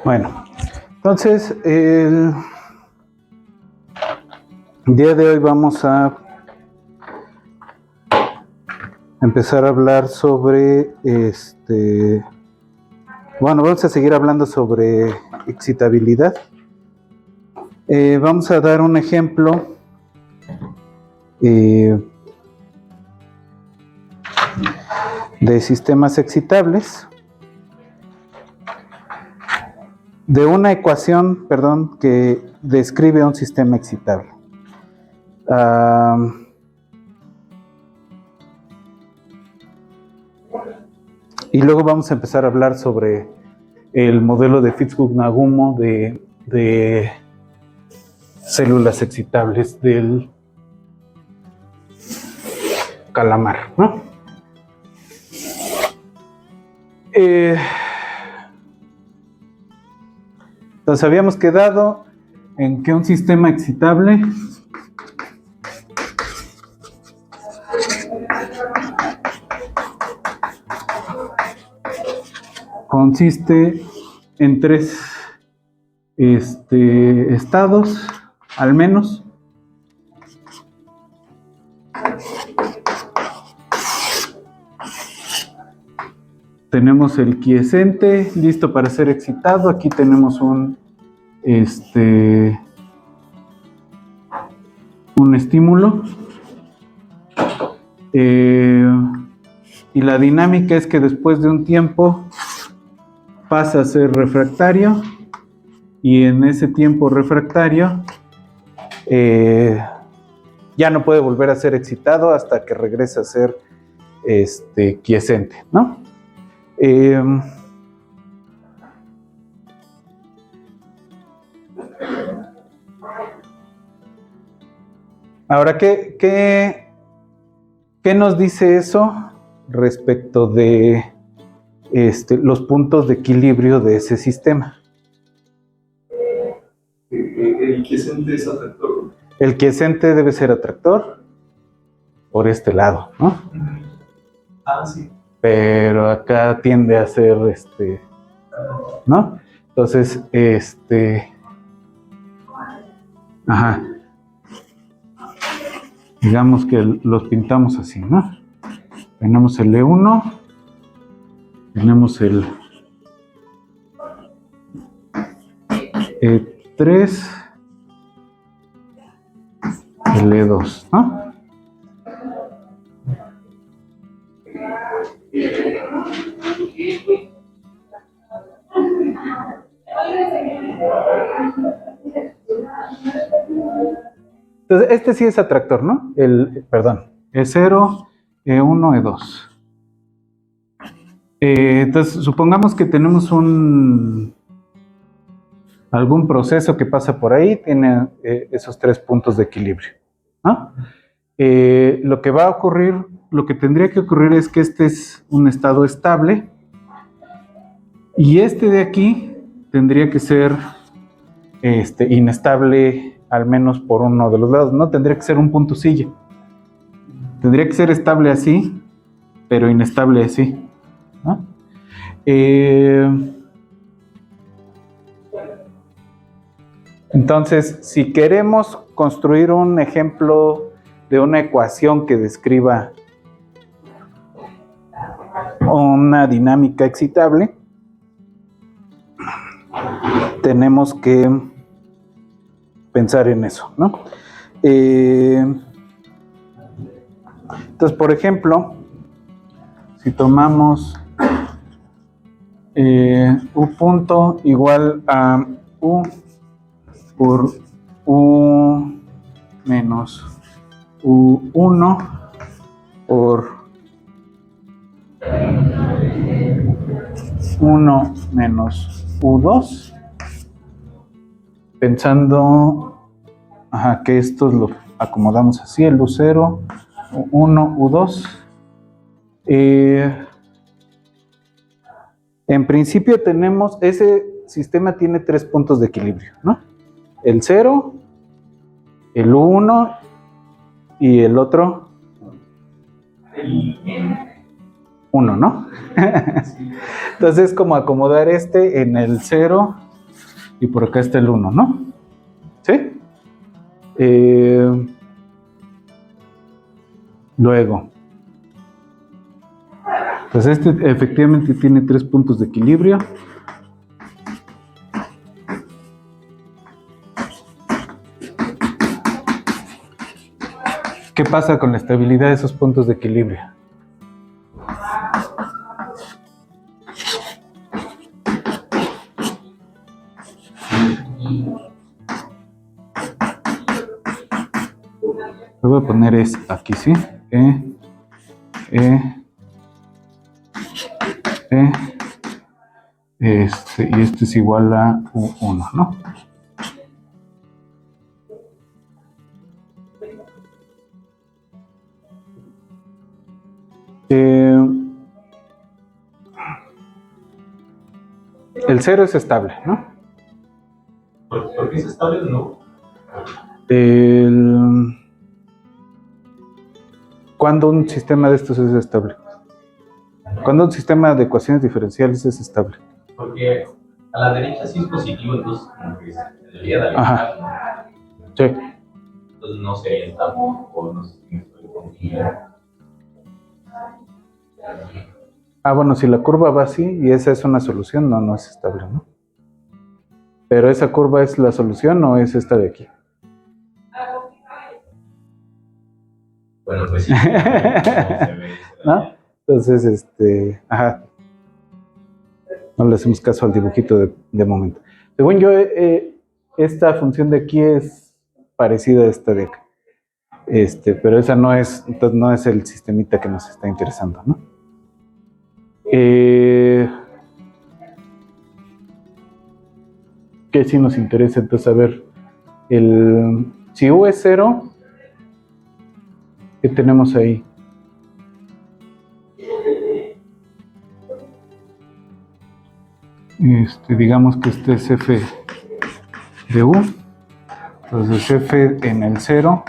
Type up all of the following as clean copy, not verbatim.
Bueno, entonces el día de hoy vamos a empezar a hablar sobre bueno, vamos a seguir hablando sobre excitabilidad. Vamos a dar un ejemplo de sistemas excitables, de una ecuación, perdón, que describe un sistema excitable. Y luego vamos a empezar a hablar sobre el modelo de Fitzhugh-Nagumo de células excitables del calamar, ¿no? Entonces habíamos quedado en que un sistema excitable consiste en tres estados, al menos. Tenemos el quiescente listo para ser excitado. Aquí tenemos un estímulo. Y la dinámica es que después de un tiempo pasa a ser refractario, y en ese tiempo refractario ya no puede volver a ser excitado hasta que regrese a ser quiescente, ¿no? Ahora, ¿qué nos dice eso respecto de los puntos de equilibrio de ese sistema? ¿El quiescente es atractor? El quiescente debe ser atractor por este lado, ¿no? Ah, sí. Pero acá tiende a ser ¿no? Entonces, ajá. Digamos que los pintamos así, ¿no? Tenemos el E1, tenemos el E3, el E2, ¿no? Entonces, este sí es atractor, ¿no? Perdón, E0, E1, E2. Entonces, supongamos que tenemos algún proceso que pasa por ahí, tiene esos tres puntos de equilibrio, ¿no? Lo que va a ocurrir, lo que tendría que ocurrir es que este es un estado estable, y este de aquí tendría que ser inestable, al menos por uno de los lados, ¿no? Tendría que ser un punto silla. Tendría que ser estable así, pero inestable así, ¿no? Entonces, si queremos construir un ejemplo de una ecuación que describa una dinámica excitable, tenemos que pensar en eso, ¿no? Entonces, por ejemplo, si tomamos U punto igual a U por U menos U1 por 1 menos U2, pensando que estos lo acomodamos así, el U0, U1, U2. En principio tenemos, ese sistema tiene tres puntos de equilibrio, ¿no? El 0, el 1 y el otro 1, ¿no? Entonces es como acomodar en el 0 y por acá está el 1, ¿no? ¿Sí? Luego, pues este efectivamente tiene 3 puntos de equilibrio. ¿Qué pasa con la estabilidad de esos puntos de equilibrio? Lo voy a poner es aquí, ¿sí? Y este es igual a U1, ¿no? El 0 es estable, ¿no? ¿Por qué es estable o no? ¿Cuándo un sistema de estos es estable? ¿Cuándo un sistema de ecuaciones diferenciales es estable? Porque a la derecha sí es positivo, entonces como que se debería de Ajá. Sí. Entonces no sería estable, o no sé si me estoy confundiendo. Bueno, si la curva va así y esa es una solución, no es estable, ¿no? Pero esa curva es la solución o es esta de aquí. Bueno, pues sí. No se ve, ¿no? Entonces, ajá. No le hacemos caso al dibujito de momento. Según yo, esta función de aquí es parecida a esta de acá. Pero esa no es, entonces no es el sistemita que nos está interesando, ¿no? ¿Qué sí nos interesa? Entonces, a ver, si U es 0, ¿qué tenemos ahí? Digamos que este es f de U. Entonces f en el 0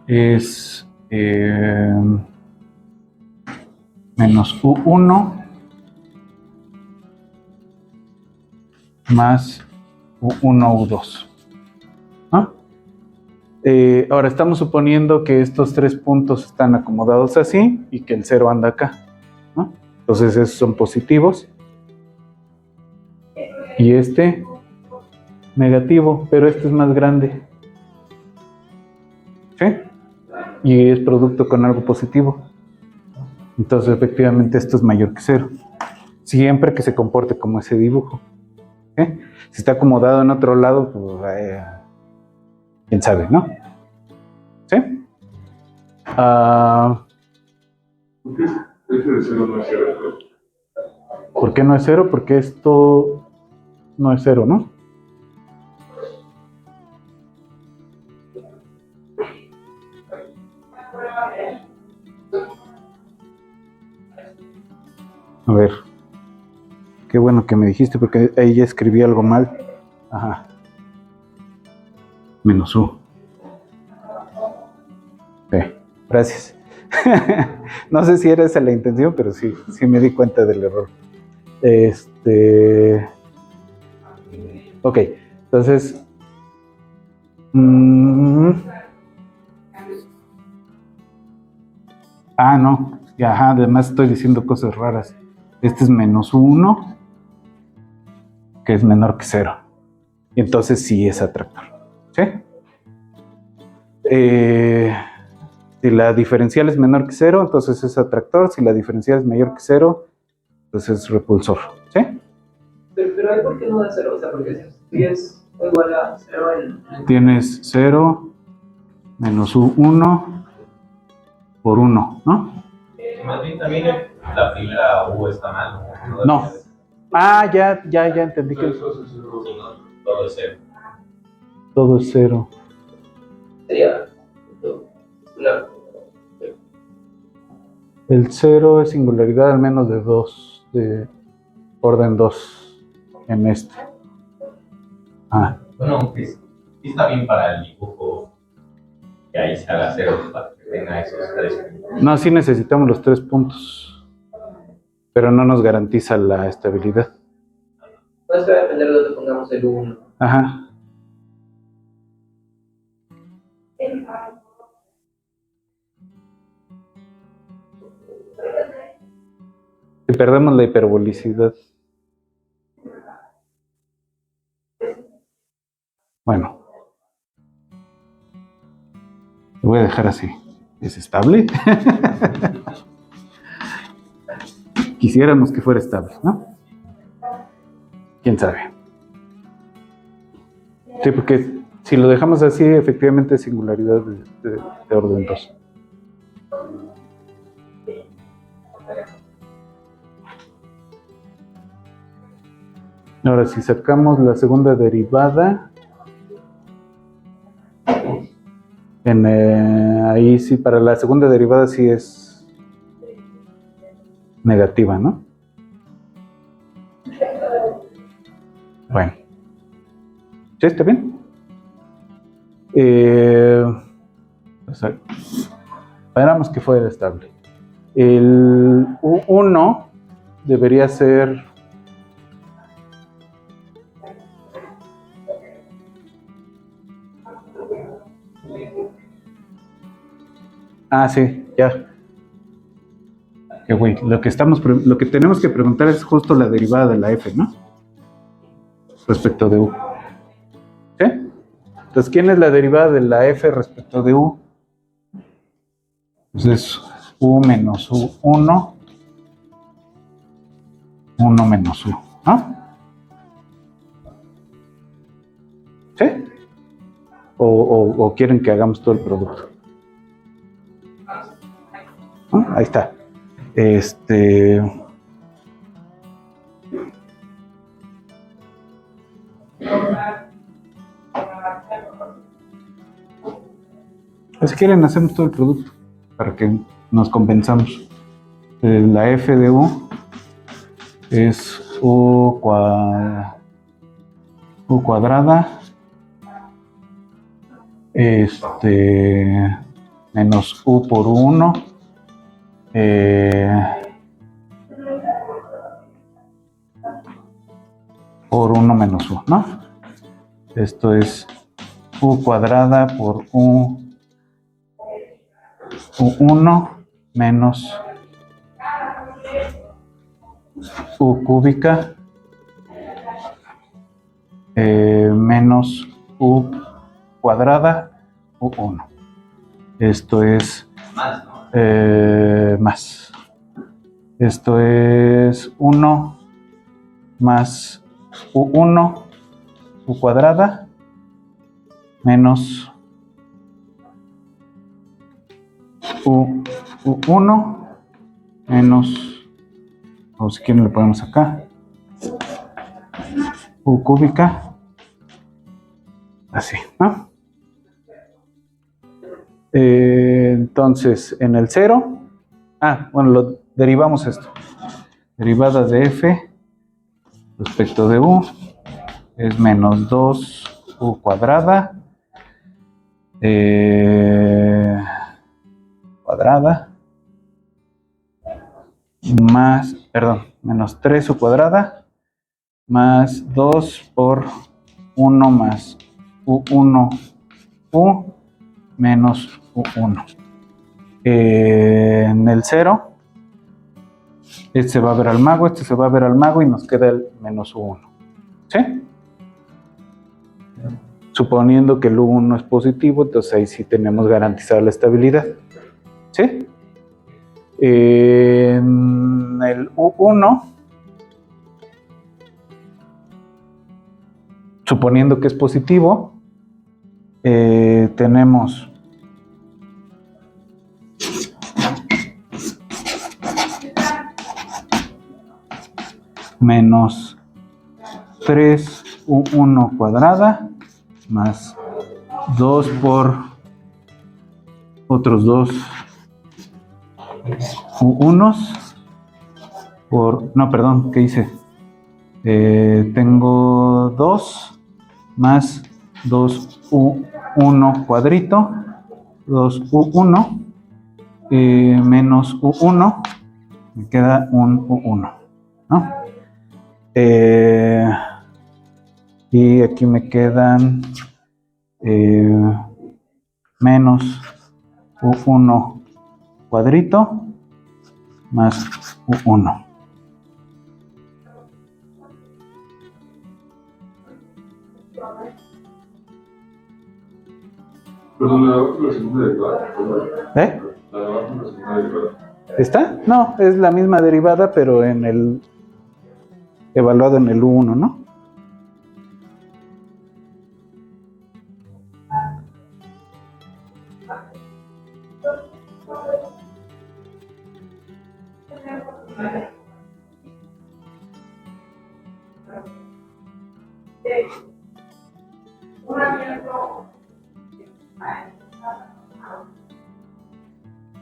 es menos U1 más U1, U2. ¿No? Ahora estamos suponiendo que estos 3 puntos están acomodados así y que el 0 anda acá, ¿no? Entonces esos son positivos. Y este negativo, pero este es más grande. ¿Sí? Y es producto con algo positivo. Entonces efectivamente esto es mayor que 0. Siempre que se comporte como ese dibujo. ¿Sí? Si está acomodado en otro lado, pues quién sabe, ¿no? ¿Sí? ¿Por qué ese de 0 no es 0? ¿Por qué no es 0? Porque esto no es 0, ¿no? A ver. Qué bueno que me dijiste porque ahí ya escribí algo mal. Ajá. Menos U. Sí, gracias. No sé si era esa la intención, pero sí me di cuenta del error. Ok, entonces. No. Ajá, además estoy diciendo cosas raras. Este es menos 1, que es menor que 0. Y entonces sí es atractor. ¿Sí? Si la diferencial es menor que 0, entonces es atractor. Si la diferencial es mayor que 0, entonces es repulsor. ¿Sí? Pero ¿por qué no da 0? O sea, porque si es igual a 0 en... Tienes 0 menos 1 por 1, ¿no? Más bien también la primera U está mal. No. Ya entendí que Todo es 0. todo es 0. Sería... El 0 es singularidad al menos de 2, de orden 2 en este. Bueno, pues sí está bien para el dibujo que ahí se haga 0 para que tenga esos 3 puntos. No, sí necesitamos los 3 puntos, pero no nos garantiza la estabilidad. Pues va a depender de dónde pongas tengamos el 1. Ajá. Si perdemos la hiperbolicidad. Bueno. Lo voy a dejar así. ¿Es estable? Quisiéramos que fuera estable, ¿no? ¿Quién sabe? Sí, porque si lo dejamos así, efectivamente es singularidad de orden 2. Ahora, si sacamos la segunda derivada, ahí sí, para la segunda derivada sí es negativa, ¿no? Bueno. ¿Sí está bien? Esperamos que fuera estable. El U1 debería ser... Ah, sí, ya. Qué güey. Lo que tenemos que preguntar es justo la derivada de la f, ¿no? Respecto de u. ¿Sí? Entonces, ¿quién es la derivada de la f respecto de u? Pues es u menos u1, 1 menos u, ¿no? ¿Sí? ¿O quieren que hagamos todo el producto? ¿No? Ahí está. Si quieren, hacemos todo el producto para que nos compensamos. La f de u es u cuadrada menos u por 1 por 1 menos u, ¿no? Esto es u cuadrada por u1 menos u cúbica menos u cuadrada u1. Esto es Más, ¿no? más. Esto es 1 más u1 u cuadrada menos u1 menos, o si quieren lo ponemos acá, u cúbica, así, ¿no? Entonces, en el 0, bueno, lo derivamos esto. Derivada de f respecto de u es menos 2u cuadrada más, menos 3u cuadrada más 2 por 1 más u1 u menos u1. En el 0, este se va a ver al mago, este se va a ver al mago y nos queda el menos u1. ¿Sí? Suponiendo que el u1 es positivo, entonces ahí sí tenemos garantizada la estabilidad. ¿Sí? En el u1, suponiendo que es positivo, tenemos menos 3u1 cuadrada más 2 por otros 2 u1s por, no, perdón, ¿qué hice? Tengo 2 más 2u1 cuadrito, 2u1 menos u1, me queda un u1, ¿no? Y aquí me quedan menos U1 cuadrito más U1. Perdón, ¿la abajo la segunda derivada? ¿Eh? ¿La de abajo la segunda derivada? ¿Está? No, es la misma derivada, pero en el evaluado en el U1, ¿no?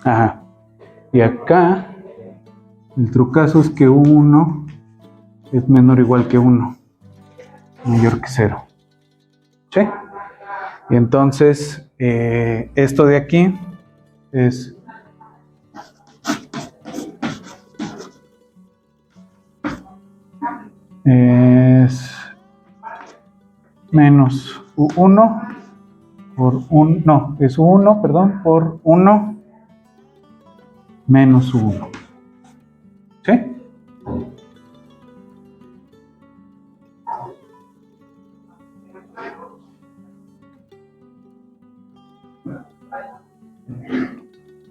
Ajá. Y acá, el trucazo es que U1 es menor o igual que 1, mayor que 0. ¿Sí? Y entonces, esto de aquí es menos U1 por 1, no, es U1, perdón, por 1 menos U1. ¿Sí?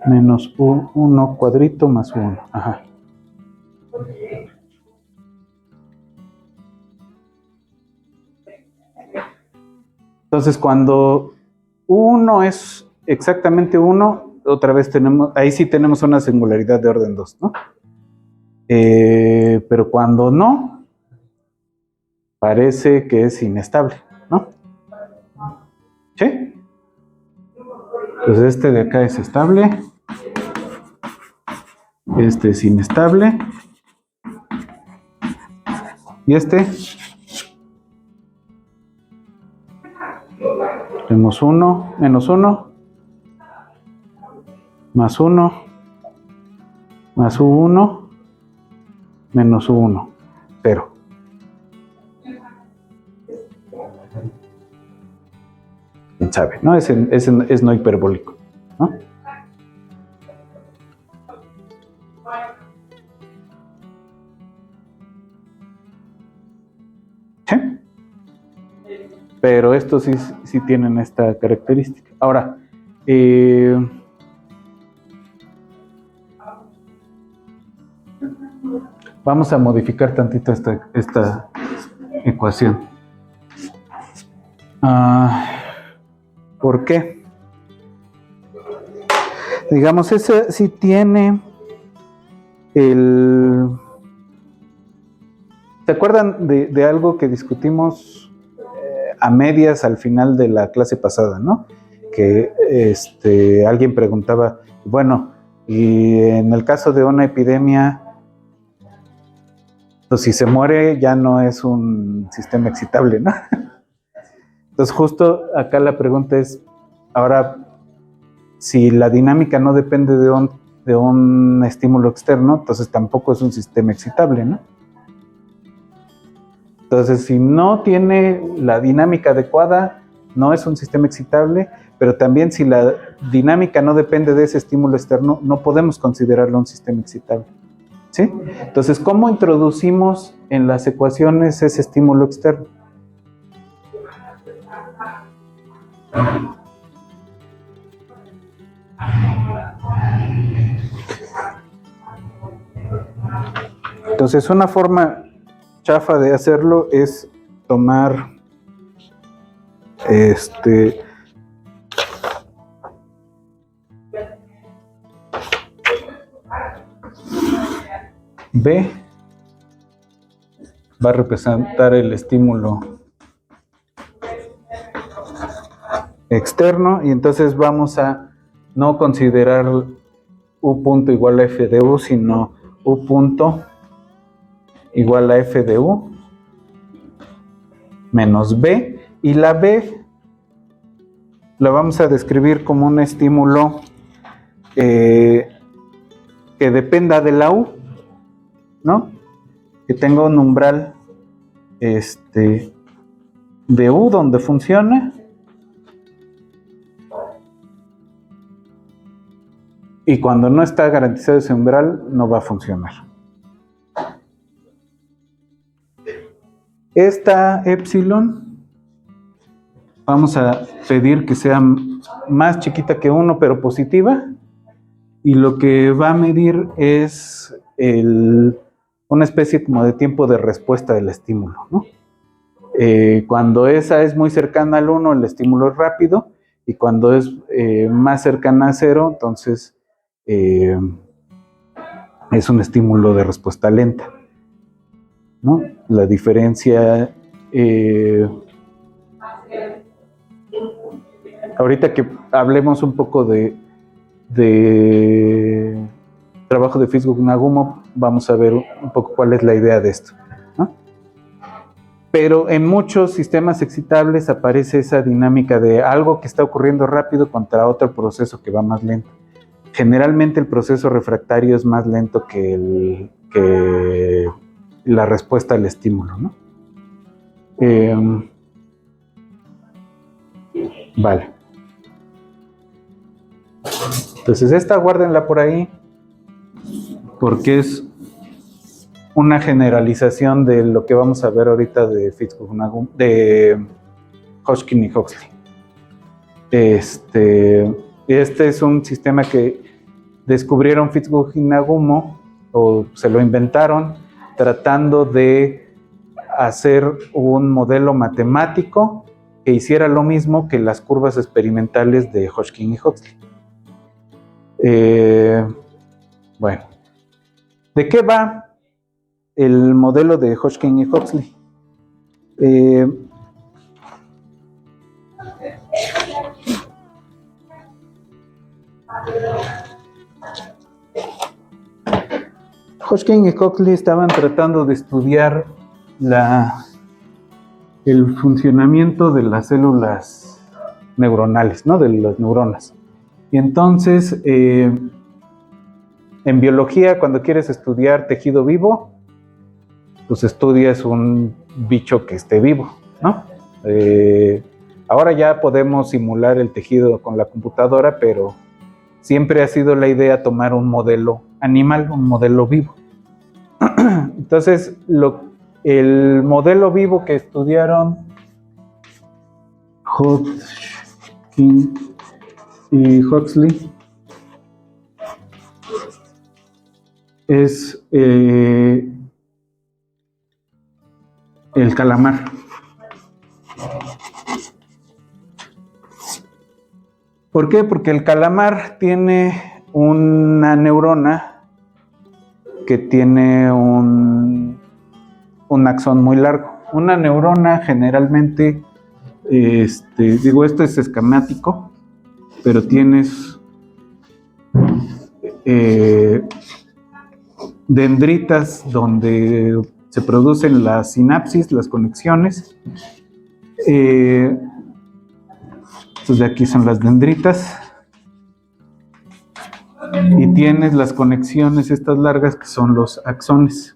Menos U1 cuadrito más U1. Ajá. Entonces, cuando 1 es exactamente 1, otra vez tenemos, ahí sí tenemos una singularidad de orden 2, ¿no? Pero cuando no, parece que es inestable, ¿no? ¿Sí? Entonces este de acá es estable, este es inestable, y este tenemos 1, menos 1, más 1, más U1, menos U1, 0. ¿Quién sabe? ¿No? Ese es no hiperbólico, ¿no? ¿Sí? Pero estos sí tienen esta característica. Ahora, vamos a modificar tantito esta ecuación. ¿Por qué? Digamos, ese sí tiene el... ¿Se acuerdan de algo que discutimos a medias al final de la clase pasada, ¿no? Que alguien preguntaba, bueno, y en el caso de una epidemia, pues si se muere ya no es un sistema excitable, ¿no? Entonces justo acá la pregunta es, ahora, si la dinámica no depende de un estímulo externo, entonces tampoco es un sistema excitable, ¿no? Entonces, si no tiene la dinámica adecuada, no es un sistema excitable, pero también si la dinámica no depende de ese estímulo externo, no podemos considerarlo un sistema excitable, ¿sí? Entonces, ¿cómo introducimos en las ecuaciones ese estímulo externo? Entonces, una forma chafa de hacerlo es tomar B va a representar el estímulo externo y entonces vamos a no considerar U punto igual a F de U, sino U punto igual a F de U menos B, y la B la vamos a describir como un estímulo que dependa de la U, ¿no? Que tenga un umbral de U donde funciona. Y cuando no está garantizado ese umbral, no va a funcionar. Esta epsilon, vamos a pedir que sea más chiquita que 1, pero positiva. Y lo que va a medir es una especie como de tiempo de respuesta del estímulo, ¿no? Cuando esa es muy cercana al 1, el estímulo es rápido. Y cuando es más cercana a 0, entonces es un estímulo de respuesta lenta, ¿no? La diferencia, ahorita que hablemos un poco de trabajo de Fitzhugh-Nagumo, vamos a ver un poco cuál es la idea de esto, ¿no? Pero en muchos sistemas excitables aparece esa dinámica de algo que está ocurriendo rápido contra otro proceso que va más lento. Generalmente el proceso refractario es más lento que la respuesta al estímulo, ¿no? Vale. Entonces esta guárdenla por ahí porque es una generalización de lo que vamos a ver ahorita de Fitzhugh-Nagumo, de Hodgkin y Huxley. Este es un sistema que descubrieron Fitzhugh y Nagumo, o se lo inventaron, tratando de hacer un modelo matemático que hiciera lo mismo que las curvas experimentales de Hodgkin y Huxley. Bueno, ¿de qué va el modelo de Hodgkin y Huxley? Hodgkin y Huxley estaban tratando de estudiar el funcionamiento de las células neuronales, ¿no? De las neuronas. Y entonces, en biología, cuando quieres estudiar tejido vivo, pues estudias un bicho que esté vivo, ¿no? Ahora ya podemos simular el tejido con la computadora, pero siempre ha sido la idea tomar un modelo animal, un modelo vivo. Entonces, el modelo vivo que estudiaron Hodgkin y Huxley es el calamar. ¿Por qué? Porque el calamar tiene una neurona que tiene un axón muy largo. Una neurona generalmente, esto es esquemático, pero tienes dendritas donde se producen las sinapsis, las conexiones. Entonces de aquí son las dendritas. Y tienes las conexiones estas largas que son los axones.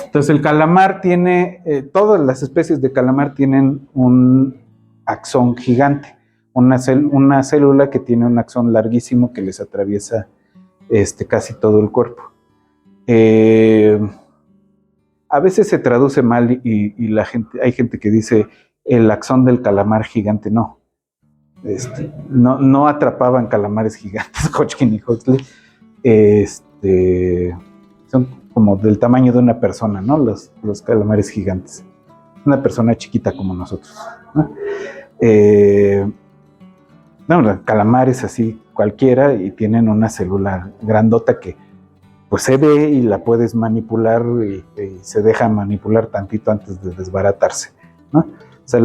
Entonces el calamar tiene, todas las especies de calamar tienen un axón gigante, una célula que tiene un axón larguísimo que les atraviesa casi todo el cuerpo. A veces se traduce mal y hay gente que dice el axón del calamar gigante, no. No atrapaban calamares gigantes, Hodgkin y Huxley. Son como del tamaño de una persona, ¿no? Los calamares gigantes. Una persona chiquita como nosotros, ¿no? Calamares así cualquiera y tienen una célula grandota que pues se ve y la puedes manipular y se deja manipular tantito antes de desbaratarse, ¿no? O sea,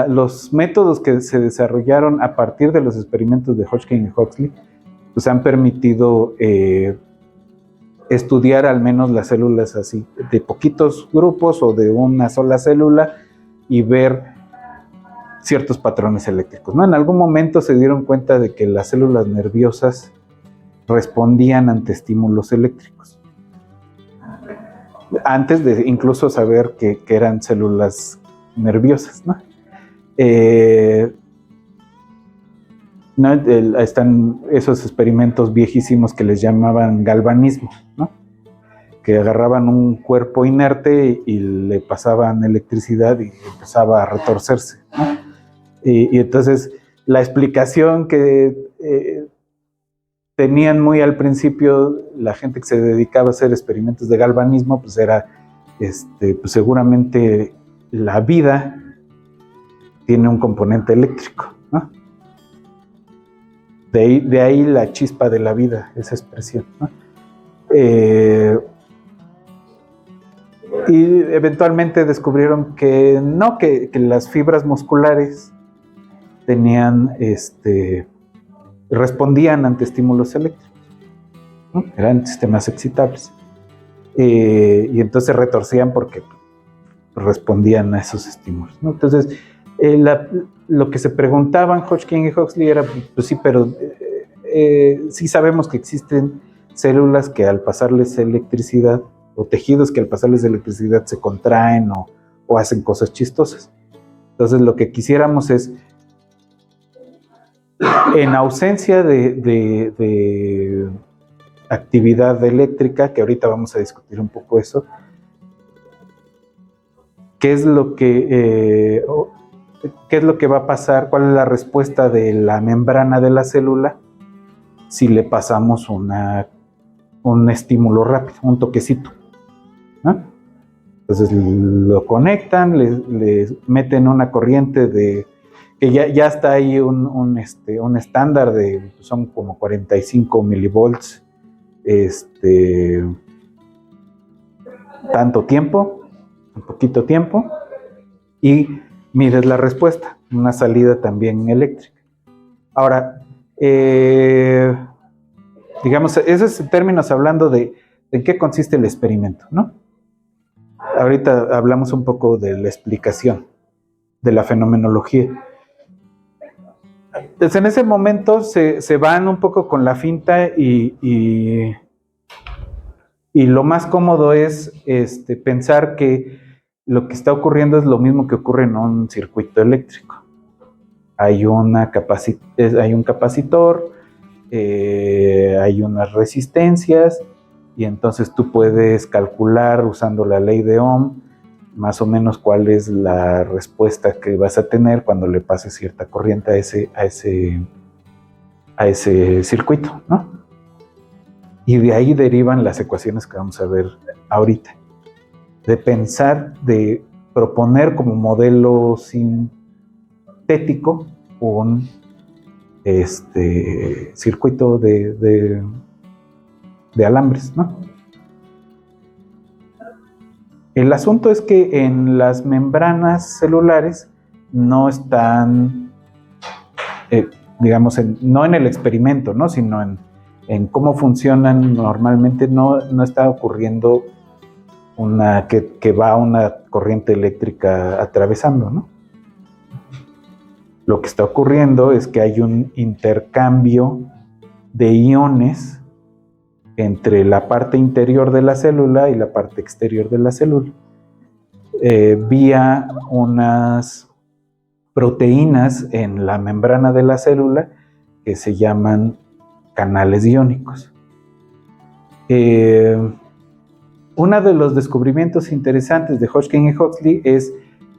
los métodos que se desarrollaron a partir de los experimentos de Hodgkin y Huxley pues han permitido estudiar al menos las células así, de poquitos grupos o de una sola célula y ver ciertos patrones eléctricos, ¿no? En algún momento se dieron cuenta de que las células nerviosas respondían ante estímulos eléctricos. antes de incluso saber que eran células nerviosas, ¿no? ¿No? Están esos experimentos viejísimos que les llamaban galvanismo, ¿no? Que agarraban un cuerpo inerte y le pasaban electricidad y empezaba a retorcerse, ¿no? Y entonces la explicación que tenían muy al principio la gente que se dedicaba a hacer experimentos de galvanismo, pues era, pues seguramente la vida tiene un componente eléctrico, ¿no? De ahí la chispa de la vida, esa expresión, ¿no? Y eventualmente descubrieron que no, que las fibras musculares tenían, respondían ante estímulos eléctricos, ¿no? Eran sistemas excitables. Y entonces retorcían porque respondían a esos estímulos, ¿no? Entonces, lo que se preguntaban Hodgkin y Huxley era, pues sí, pero sí sabemos que existen células que al pasarles electricidad, o tejidos que al pasarles electricidad se contraen o hacen cosas chistosas. Entonces, lo que quisiéramos es, en ausencia de actividad eléctrica, que ahorita vamos a discutir un poco eso, ¿qué es lo que va a pasar? ¿Cuál es la respuesta de la membrana de la célula si le pasamos un estímulo rápido, un toquecito, ¿no? Entonces lo conectan, le meten una corriente que ya está ahí un estándar de, son como 45 milivolts, tanto tiempo, un poquito tiempo, y mides la respuesta, una salida también eléctrica. Ahora, digamos, esos términos hablando de en qué consiste el experimento, ¿no? Ahorita hablamos un poco de la explicación, de la fenomenología. Entonces, en ese momento se van un poco con la finta y lo más cómodo es pensar que lo que está ocurriendo es lo mismo que ocurre en un circuito eléctrico. Hay un capacitor, hay unas resistencias, y entonces tú puedes calcular usando la ley de Ohm más o menos cuál es la respuesta que vas a tener cuando le pases cierta corriente a ese circuito, ¿no? Y de ahí derivan las ecuaciones que vamos a ver ahorita. De pensar, de proponer como modelo sintético un circuito de alambres, ¿no? El asunto es que en las membranas celulares no están, digamos, no en el experimento, ¿no? Sino en cómo funcionan normalmente, no está ocurriendo que va una corriente eléctrica atravesando, ¿no? Lo que está ocurriendo es que hay un intercambio de iones entre la parte interior de la célula y la parte exterior de la célula, vía unas proteínas en la membrana de la célula que se llaman canales iónicos. Uno de los descubrimientos interesantes de Hodgkin y Huxley es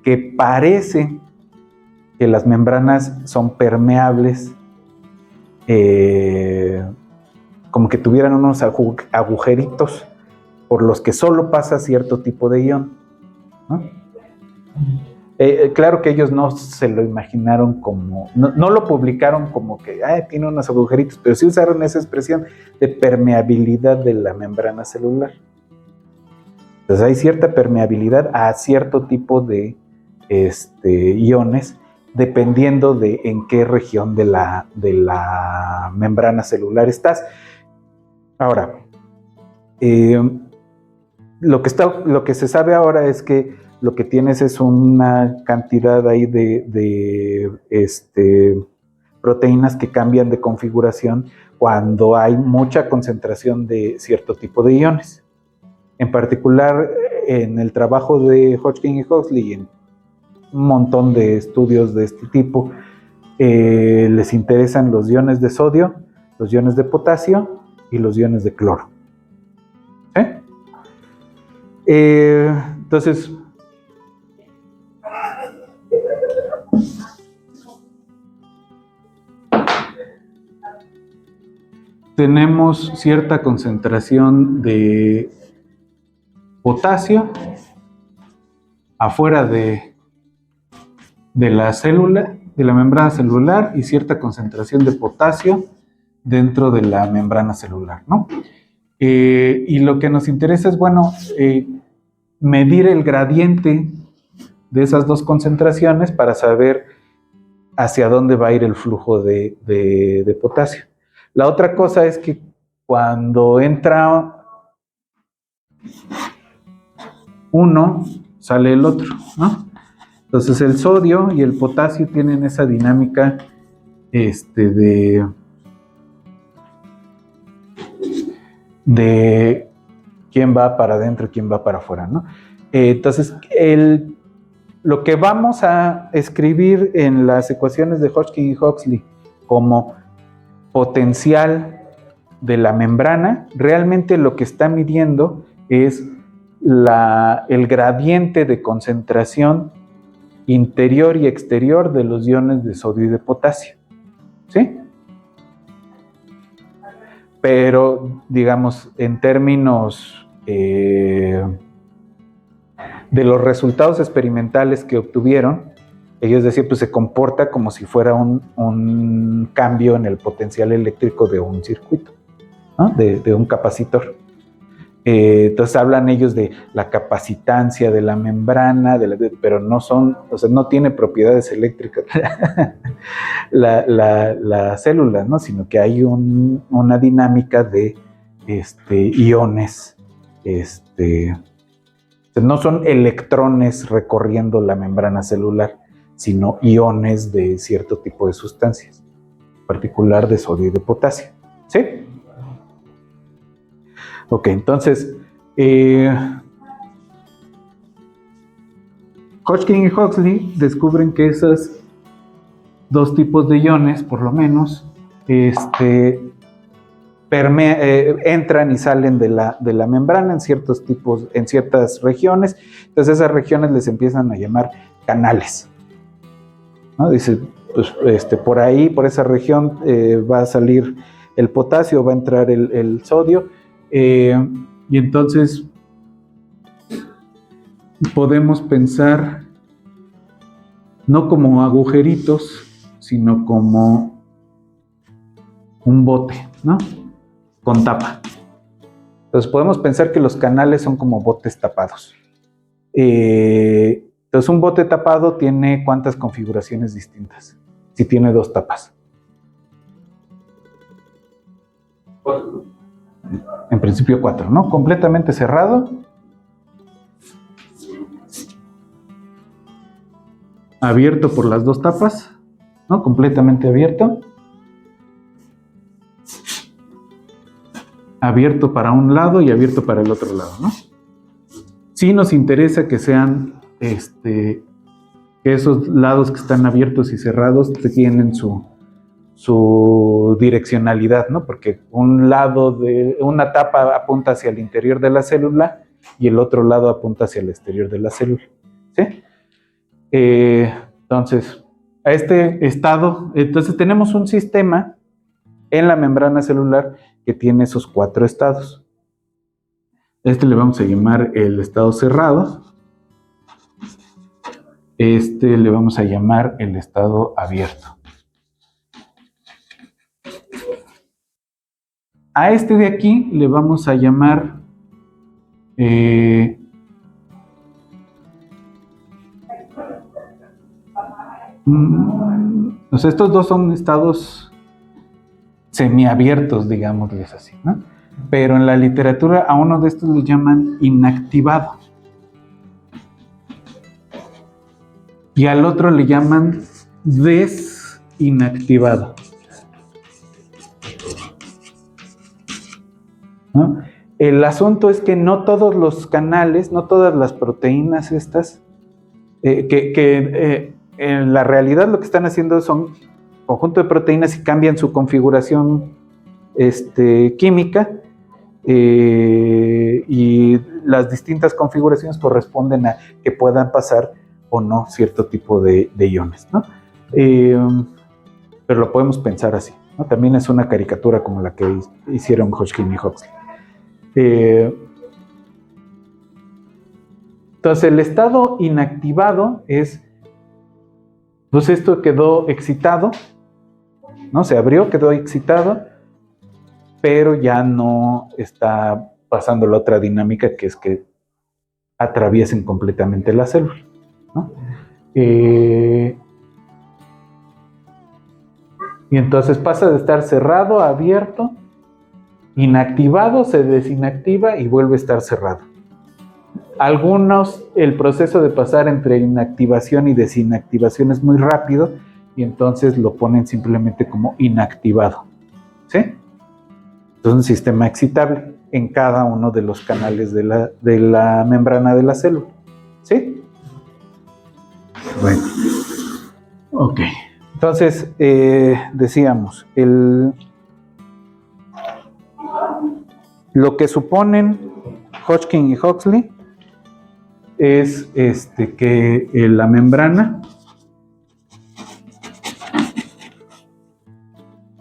que parece que las membranas son permeables, como que tuvieran unos agujeritos por los que solo pasa cierto tipo de ion, ¿no? Claro que ellos no se lo imaginaron como, no lo publicaron como que tiene unos agujeritos, pero sí usaron esa expresión de permeabilidad de la membrana celular. Entonces hay cierta permeabilidad a cierto tipo de iones, dependiendo de en qué región de la membrana celular estás. Ahora, lo que se sabe ahora es que lo que tienes es una cantidad ahí de proteínas que cambian de configuración cuando hay mucha concentración de cierto tipo de iones. En particular, en el trabajo de Hodgkin y Huxley y en un montón de estudios de este tipo, les interesan los iones de sodio, los iones de potasio y los iones de cloro. ¿Sí? Entonces, tenemos cierta concentración de potasio afuera de la célula, de la membrana celular, y cierta concentración de potasio dentro de la membrana celular, ¿no? Y lo que nos interesa es, bueno, medir el gradiente de esas dos concentraciones para saber hacia dónde va a ir el flujo de potasio. La otra cosa es que cuando entra uno, sale el otro, ¿no? Entonces el sodio y el potasio tienen esa dinámica de quién va para adentro y quién va para afuera, ¿no? Entonces, lo que vamos a escribir en las ecuaciones de Hodgkin y Huxley como potencial de la membrana, realmente lo que está midiendo es el gradiente de concentración interior y exterior de los iones de sodio y de potasio, ¿sí? Pero, digamos, en términos de los resultados experimentales que obtuvieron, ellos decían, pues se comporta como si fuera un cambio en el potencial eléctrico de un circuito, ¿no? de un capacitor. Entonces hablan ellos de la capacitancia de la membrana, pero no son, o sea, no tiene propiedades eléctricas la célula, ¿no? Sino que hay una dinámica de iones, no son electrones recorriendo la membrana celular, sino iones de cierto tipo de sustancias, en particular de sodio y de potasio, ¿sí? Ok, entonces, Hodgkin y Huxley descubren que esos dos tipos de iones, por lo menos, entran y salen de la membrana en ciertos tipos, en ciertas regiones. Entonces esas regiones les empiezan a llamar canales, ¿no? Dice, pues por ahí, por esa región va a salir el potasio, va a entrar el sodio, y entonces podemos pensar no como agujeritos, sino como un bote, ¿no? Con tapa. Entonces podemos pensar que los canales son como botes tapados. Entonces un bote tapado tiene ¿cuántas configuraciones distintas? Si tiene dos tapas. 4. En principio 4, ¿no? Completamente cerrado. Abierto por las dos tapas, ¿no? Completamente abierto. Abierto para un lado y abierto para el otro lado, ¿no? Sí nos interesa que sean, que esos lados que están abiertos y cerrados tienen su direccionalidad, ¿no? Porque un lado de una tapa apunta hacia el interior de la célula y el otro lado apunta hacia el exterior de la célula, ¿sí? Entonces, a este estado, entonces tenemos un sistema en la membrana celular que tiene esos 4 estados. Le vamos a llamar el estado cerrado. Le vamos a llamar el estado abierto. A este de aquí le vamos a llamar o sea, estos dos son estados semiabiertos, digámosles así, ¿no? Pero en la literatura a uno de estos le llaman inactivado. Y al otro le llaman desinactivado, ¿no? El asunto es que no todos los canales, no todas las proteínas estas, en la realidad lo que están haciendo son conjunto de proteínas y cambian su configuración química, y las distintas configuraciones corresponden a que puedan pasar o no cierto tipo de iones, ¿no? Pero lo podemos pensar así, ¿no? También es una caricatura como la que hicieron Hodgkin y Huxley. Entonces el estado inactivado es, pues esto quedó excitado, ¿no? Se abrió, quedó excitado, pero ya no está pasando la otra dinámica, que es que atraviesen completamente la célula, ¿no? Y entonces pasa de estar cerrado a abierto, inactivado, se desinactiva y vuelve a estar cerrado. Algunos, el proceso de pasar entre inactivación y desinactivación es muy rápido y entonces lo ponen simplemente como inactivado, ¿sí? Es un sistema excitable en cada uno de los canales de la membrana de la célula, ¿sí? Bueno, ok. Entonces, decíamos, lo que suponen Hodgkin y Huxley es que la membrana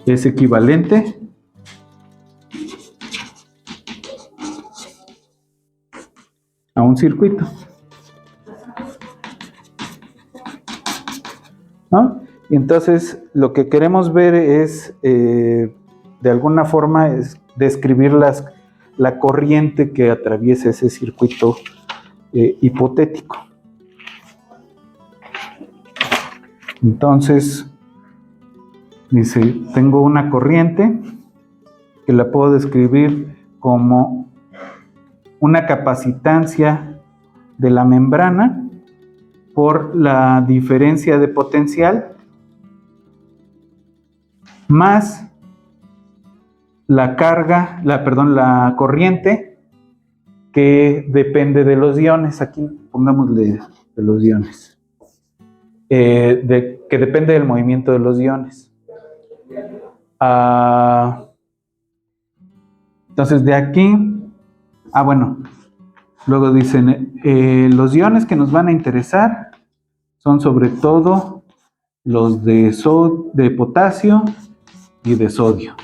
es equivalente a un circuito, ¿no? Y entonces lo que queremos ver es, de alguna forma, es describir la corriente que atraviesa ese circuito hipotético. Entonces, dice, tengo una corriente que la puedo describir como una capacitancia de la membrana por la diferencia de potencial más la carga, la corriente que depende de los iones. Aquí pongámosle de los iones, que depende del movimiento de los iones. Entonces de aquí, bueno, luego dicen, los iones que nos van a interesar son sobre todo los de potasio y de sodio.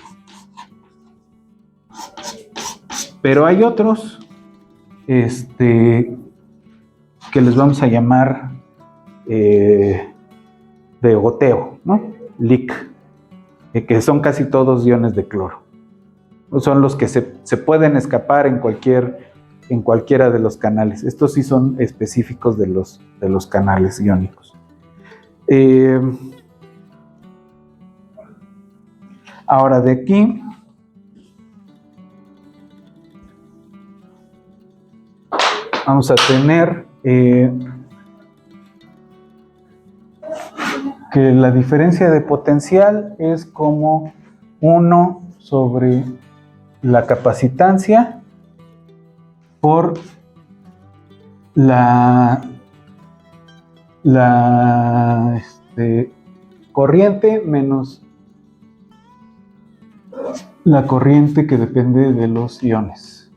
Pero hay otros que les vamos a llamar de goteo, ¿no? Leak, que son casi todos iones de cloro. Son los que se pueden escapar en cualquiera de los canales. Estos sí son específicos de los canales iónicos. Ahora de aquí vamos a tener que la diferencia de potencial es como 1 sobre la capacitancia por la corriente menos la corriente que depende de los iones,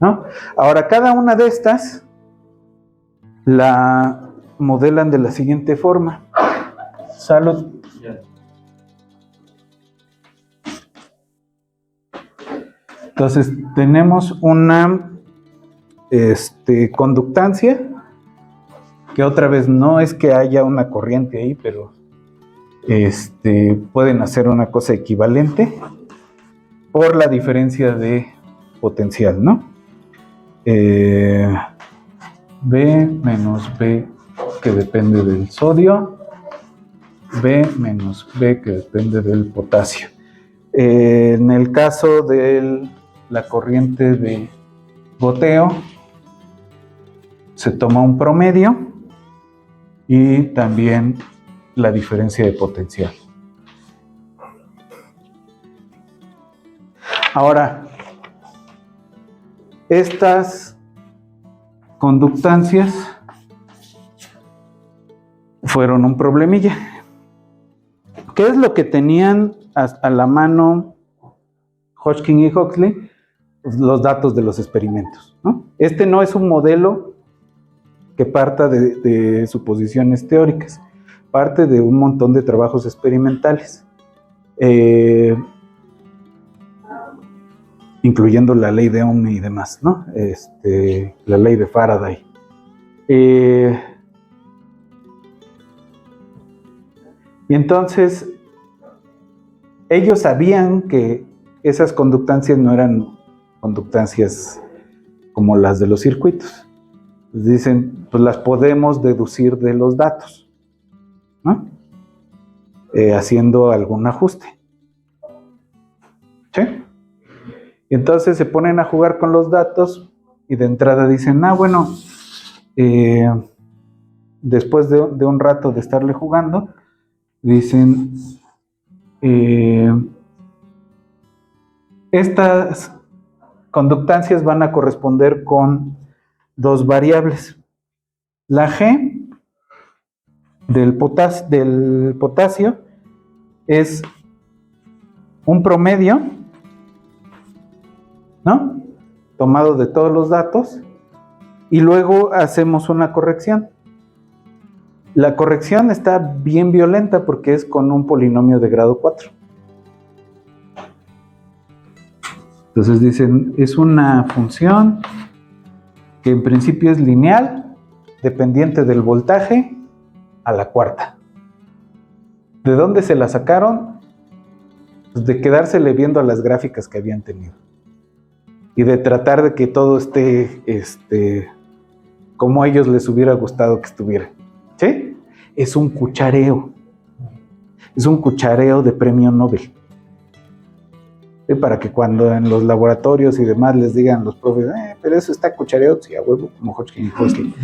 ¿no? Ahora, cada una de estas la modelan de la siguiente forma. Salud. Entonces, tenemos una conductancia, que otra vez no es que haya una corriente ahí, pero pueden hacer una cosa equivalente por la diferencia de potencial, ¿no? B menos B que depende del sodio, B menos B que depende del potasio. En el caso de la corriente de goteo, se toma un promedio y también la diferencia de potencial. Ahora, Estas conductancias fueron un problemilla. ¿Qué es lo que tenían a la mano Hodgkin y Huxley? Pues los datos de los experimentos, ¿no? Este no es un modelo que parta de suposiciones teóricas, parte de un montón de trabajos experimentales, incluyendo la ley de Ohm y demás, ¿no? La ley de Faraday. Y entonces, ellos sabían que esas conductancias no eran conductancias como las de los circuitos. Dicen, pues las podemos deducir de los datos, ¿no? Haciendo algún ajuste. ¿Sí? Y entonces se ponen a jugar con los datos y de entrada dicen, bueno, después de un rato de estarle jugando, dicen, estas conductancias van a corresponder con dos variables. La G del potasio es un promedio, ¿no? Tomado de todos los datos, y luego hacemos una corrección. La corrección está bien violenta porque es con un polinomio de grado 4. Entonces dicen, es una función que en principio es lineal, dependiente del voltaje, a la cuarta. ¿De dónde se la sacaron? Pues de quedársele viendo a las gráficas que habían tenido. Y de tratar de que todo esté como a ellos les hubiera gustado que estuviera. ¿Sí? Es un cuchareo. Es un cuchareo de premio Nobel. ¿Sí? Para que cuando en los laboratorios y demás les digan los profes, pero eso está cuchareado, sí, a huevo, como Hodgkin y Huxley,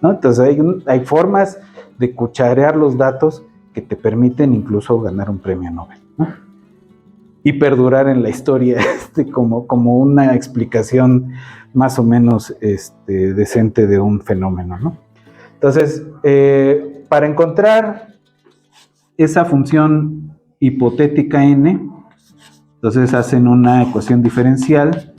¿no? Entonces hay formas de cucharear los datos que te permiten incluso ganar un premio Nobel, ¿no? Y perdurar en la historia como una explicación más o menos decente de un fenómeno, ¿no? Entonces, para encontrar esa función hipotética n, entonces hacen una ecuación diferencial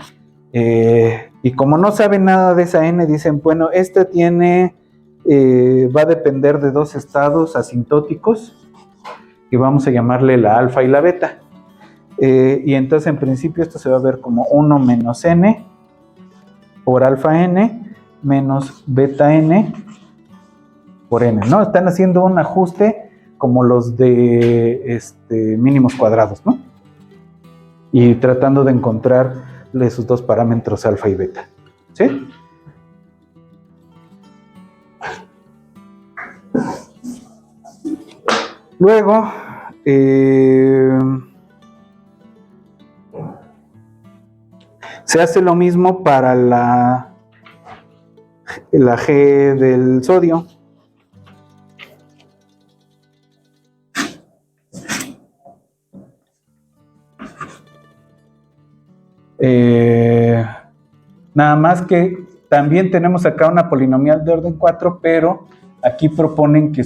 y como no saben nada de esa n, dicen, bueno, esta va a depender de dos estados asintóticos que vamos a llamarle la alfa y la beta. Y entonces en principio esto se va a ver como 1 menos n por alfa n menos beta n por n, ¿no? Están haciendo un ajuste como los de mínimos cuadrados, ¿no? Y tratando de encontrarle sus dos parámetros alfa y beta, ¿sí? Luego, se hace lo mismo para la G del sodio. Nada más que también tenemos acá una polinomial de orden 4, pero aquí proponen que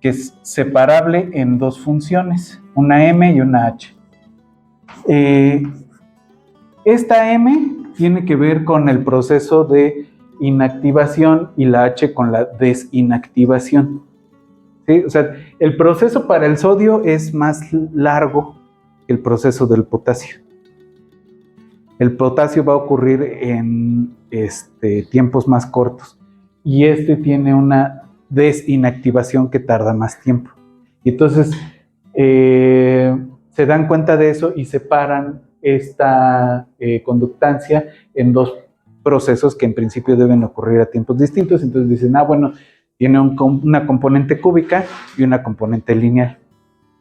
es separable en dos funciones, una m y una h. Esta m tiene que ver con el proceso de inactivación y la h con la desinactivación. ¿Sí? O sea, el proceso para el sodio es más largo que el proceso del potasio. El potasio va a ocurrir en tiempos más cortos y tiene una desinactivación que tarda más tiempo. Y entonces se dan cuenta de eso y separan esta conductancia en dos procesos que en principio deben ocurrir a tiempos distintos. Entonces dicen, bueno, tiene una componente cúbica y una componente lineal,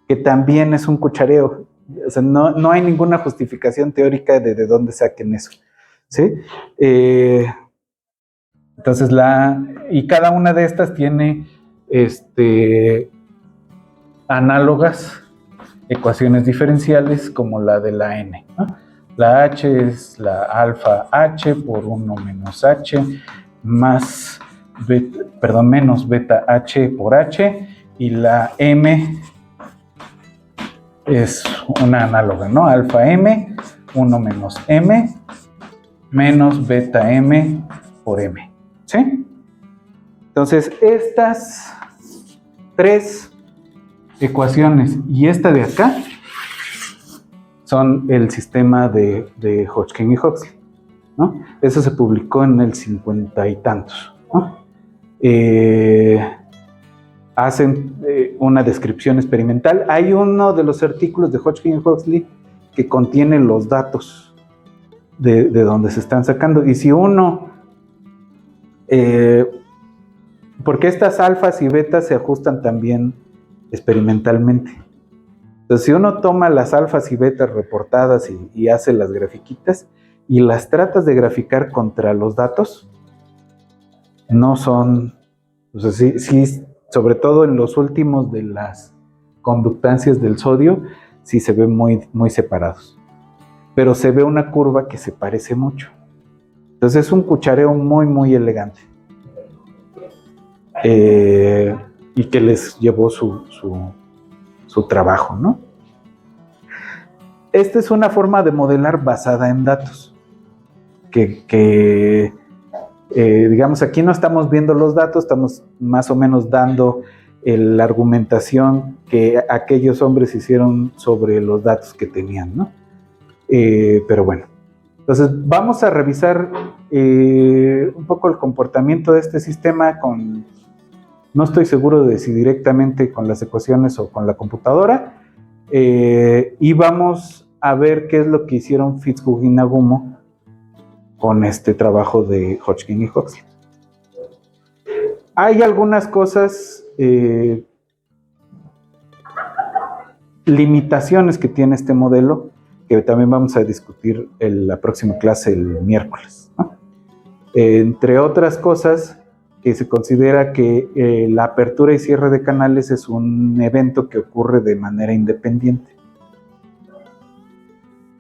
que también es un cuchareo. O sea, no hay ninguna justificación teórica de dónde saquen eso, ¿sí? Entonces, y cada una de estas tiene análogas ecuaciones diferenciales como la de la n, ¿no? La H es la alfa H por 1 menos H más beta, perdón, menos beta H por H, y la M es una análoga, ¿no? Alfa M, 1 menos M, menos beta M por M, ¿sí? Entonces, estas tres ecuaciones y esta de acá son el sistema de Hodgkin y Huxley, ¿no? Eso se publicó en el 50 y tantos, ¿no? Hacen una descripción experimental. Hay uno de los artículos de Hodgkin y Huxley que contiene los datos de donde se están sacando. Y si uno, porque estas alfas y betas se ajustan también experimentalmente. Entonces, si uno toma las alfas y betas reportadas y hace las grafiquitas y las tratas de graficar contra los datos, no son, o sea, sí, sobre todo en los últimos de las conductancias del sodio, sí se ven muy separados. Pero se ve una curva que se parece mucho. Entonces es un cuchareo muy elegante. Y que les llevó su trabajo, ¿no? Esta es una forma de modelar basada en datos. Digamos, aquí no estamos viendo los datos, estamos más o menos dando la argumentación que aquellos hombres hicieron sobre los datos que tenían, ¿no? Pero bueno, entonces vamos a revisar un poco el comportamiento de este sistema no estoy seguro de si directamente con las ecuaciones o con la computadora, y vamos a ver qué es lo que hicieron Fitzhugh y Nagumo con este trabajo de Hodgkin y Huxley. Hay algunas cosas, limitaciones que tiene este modelo, que también vamos a discutir en la próxima clase el miércoles, ¿no? Entre otras cosas, que se considera que la apertura y cierre de canales es un evento que ocurre de manera independiente.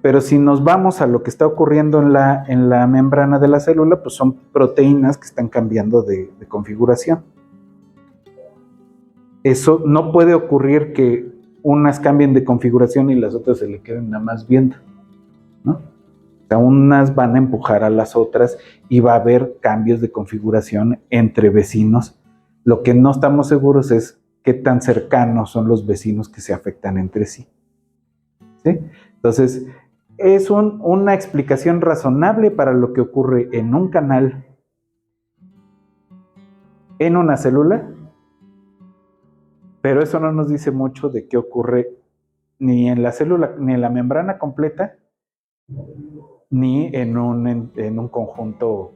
Pero si nos vamos a lo que está ocurriendo en la membrana de la célula, pues son proteínas que están cambiando de configuración. Eso no puede ocurrir que unas cambien de configuración y las otras se le queden nada más viendo, ¿no? O sea, unas van a empujar a las otras y va a haber cambios de configuración entre vecinos. Lo que no estamos seguros es qué tan cercanos son los vecinos que se afectan entre sí, ¿sí? Entonces, es una explicación razonable para lo que ocurre en un canal, en una célula, pero eso no nos dice mucho de qué ocurre ni en la célula, ni en la membrana completa, ni en un conjunto,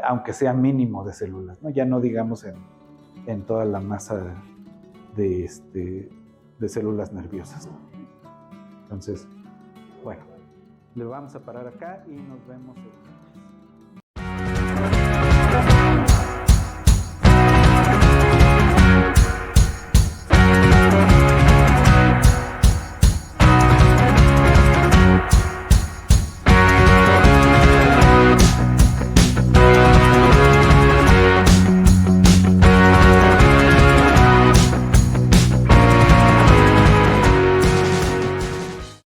aunque sea mínimo de células, ¿no? Ya no digamos en toda la masa de células nerviosas, ¿no? Entonces, bueno, le vamos a parar acá y nos vemos.